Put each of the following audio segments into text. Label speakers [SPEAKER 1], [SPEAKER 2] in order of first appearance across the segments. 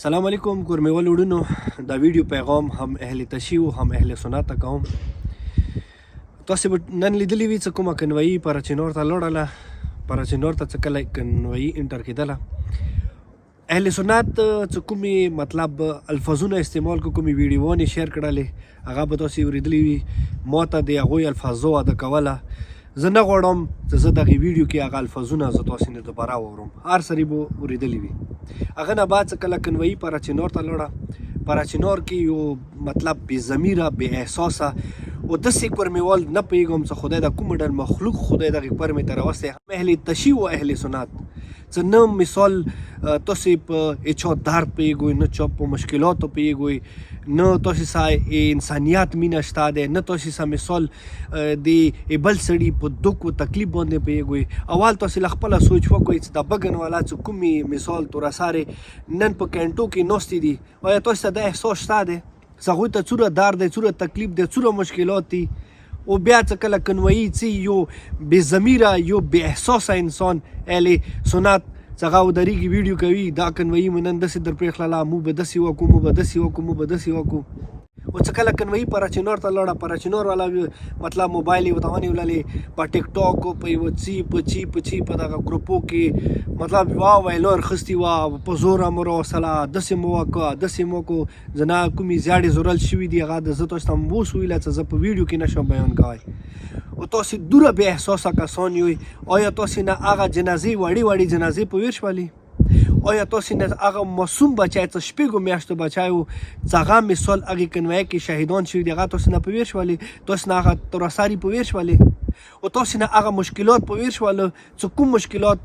[SPEAKER 1] سلام علیکم کورمیوال وړونو دا ویډیو پیغام هم اهل تشیع هم اهل سنت ته کوم. تاسو به نن لیدلی وي څه کومه کنوایي پراچینور ته لاړله، پراچینور ته څه کله کنوایي انټر کېدله. اهل سنت څه کومې مطلب الفاظونه استعمال کومې ویډیوانې شیر کړلې هغه به تاسو اورېدلی وي. ما ته د هغوی الفاظو ادا کوله. زه نه غواړم چې زه دغې ویډیو کې هغه الفاظونه زه تاسو نه دوباره واورم، هر سړي به اورېدلی وي. هغه نه بعد څه کله کنوایي پراچینور ته لاړه. پراچینور کې یو مطلب بې ضمیره بې احساسه او داسې کورمیوال نه پوهېږم چې خدای د کوم ډول مخلوق خدای دغې کورمې ته راوستی، هم اهل تشیع و اهل سنت. څه نه مثال تاسې په چا درد پوهېږئ، نه چا په مشکلاتو پوهېږئ، نه تاسې سره انسانیت مینه شته دی، نه تاسې سره مثال د بل سړي په دک و تکلیف باندې پوهېږئ. اول تاسې له خپله سوچ وکړئ چې دا بګن والا چې کومې مثال تورسارې نن په کینټو کې ناستې دي، آیا تاسې ته دا احساس شته دی چې هغوی ته څومره درد دی، څومره تکلیف دی، څومره مشکلات دي؟ او بیا څه کله کنوایي چې یو بې ضمیره یو بې احساسه انسان اهل سنت چې هغه ودرېږي ویډیو کوي دا کنوایي مو نن داسې در پرېښلله، موږ به داسې وکړو، موږ به داسې وکړو، موږ به داسې وکړو. او څه کله کنوایي پراچینور ته لاړه، پراچینور والا مطلب موبایل یې ورته ونیوللې، په ټیک ټاک په یوه چی په دغه ګروپو کې مطلب یوه ویلو اخیستې وه، په زوره مو راوستله، داسې مو وکړه، داسې مو وکړو. زه نه کومې زیاړې زورل شوي دي هغه زه تاسو ته اوس ویله چې زه په ویډیو کې نشم بیان کوی. او تاسې دومره بې احساسه کسان یوئ. آیا تاسې نه هغه جنازې وړې جنازې په ویر شولې؟ آیا تاسې نه هغه معصوم بچی چې شپږو میاشتو بچی و چې هغه مثال هغې کنوایي کې شهیدان شوي دي هغه تاسې نه په ویر شولې؟ تاسې نه هغه تورساري په ویر شولې؟ او تاسې نه هغه مشکلات په ویر شوله چې کوم مشکلات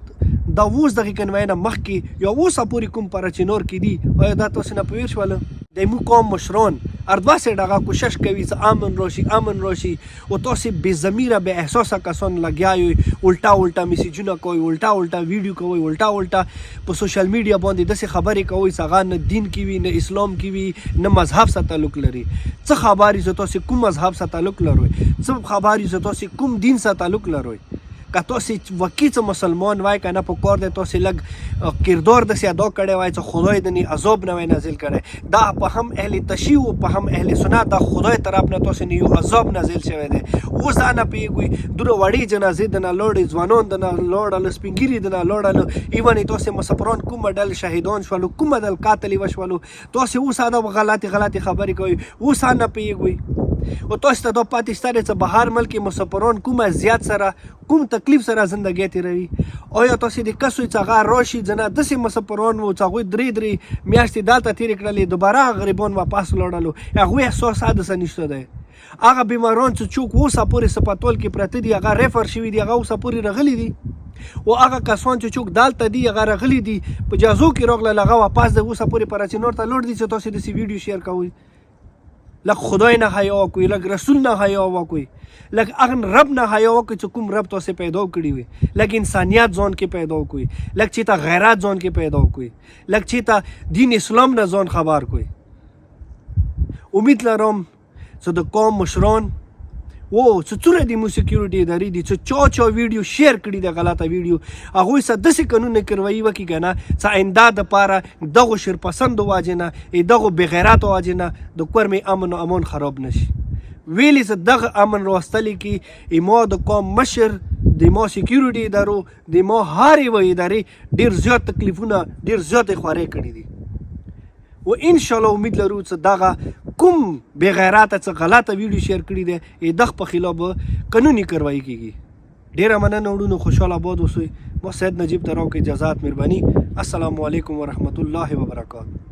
[SPEAKER 1] دا اوس دغې کنوایي نه مخکې یا اوسه پورې کوم پراچینور کې دي آیا دا تاسې نه په ویر شوله؟ د زموږ قوم مشران هر دوه سایډ هغه کوشش کوي چې امن راشي او تاسې بې ضمیره بې احساسه کسان لګیا یئ، الټا میسیجونه کوئ، الټا ویډیو کوئ، الټا په سوشل میډیا باندې داسې خبرې کوئ چې هغه نه دین کې وي، نه اسلام کې وي، نه مذهب سره تعلق لري. څه خبر یې چې تاسې کوم مذهب سره تعلق لرئ، څه خبر یې چې تاسې کوم دین سره تعلق لرئ. که تاسې وکیل څه مسلمان وای که نه پکار دی تاسې لږ کردار داسې ادا کړی وای چې خدای د نه عذاب نه وای نازل کړی. دا په هم اهل تشیع و په هم اهل سنت دا خدای طرف نه تاسې نه یو عذاب نازل شوی دی. اوس دا نه پوهېږئ دومره وړې جنازې د نه لاړې، ځوانان د نه لاړل، سپین ږیري د نه لاړل، ایون یې تاسې مسافران کومه ډل شهیدان شولو، کومه ډل قاتل یې وشولو، تاسې اوس دا غلطې خبرې کوئ، اوس نه پوهېږئ. او تاسو ته دا پاتې شته دی چې بهر ملک مسافران کوم اذیت سره کوم تکلیف سره زندګي تېروي. آیا تاسې د کس وئ چې هغه راشي ځنه داسې مسافران وو چې هغوی درې میاشتې دلته تېرې کړلې، دوباره غریبان واپس لاړلو، هغوی احساس هدسه نشته دی. هغه بیماران چې څوک اوسه پورې سپتال کې پراته دي هغه ریفر شوي دي، هغه اوسه پورې رغلي دي. او هغه کسان چې څوک دلته دي هغه رغلي دي په جازو کې راغلل، هغه واپس د اوسه پورې پراچینور ته لاړ دي چې تاسې داسې ویډیو شیر کوئ. لږ خدای نه حیا وکړئ، لږ رسول نه حیا وکړئ، لږ هغه رب نه حیا وکړئ چې کوم رب تاسې پیدا کړي وي. لږ انسانیت ځان کې پیدا کړئ، لږ چې ته غیرت ځان کې پیدا کړئ، لږ چې ته دین اسلام نه ځان خبر کړئ. امید لرم چې د قوم مشران و چې څومره د مو سکیورټي ادارې دي چې چا ویډیو شیر کړي د غلطه ویډیو هغوی سره داسې قانون کاروایي وکړي که نه چې آینده دپاره دغو شرپسندو وجې نه دغو بېغیرتو وجې نه د کور مې امن و امان خراب نشي. ویلې چې دغه امن راوستلی کې ما د قوم مشر د ما سکیورټي ادارو د ما هر یوه ادارې ډېر زیات تکلیفونه ډېر زیاتې خوارۍ کړي دي. و انشاءالله امید لرو چې دغه کوم بې غیرته څه غلطه ویډیو شیر کړي دی دغه په خلاف به قانوني کاروایي کیږي. ډېره مننه وړونو، خوشحال آباد اوسئ. ما سید نجیب ته راوکړئ اجازات، مهرباني. السلام علیکم ورحمت الله وبرکاته.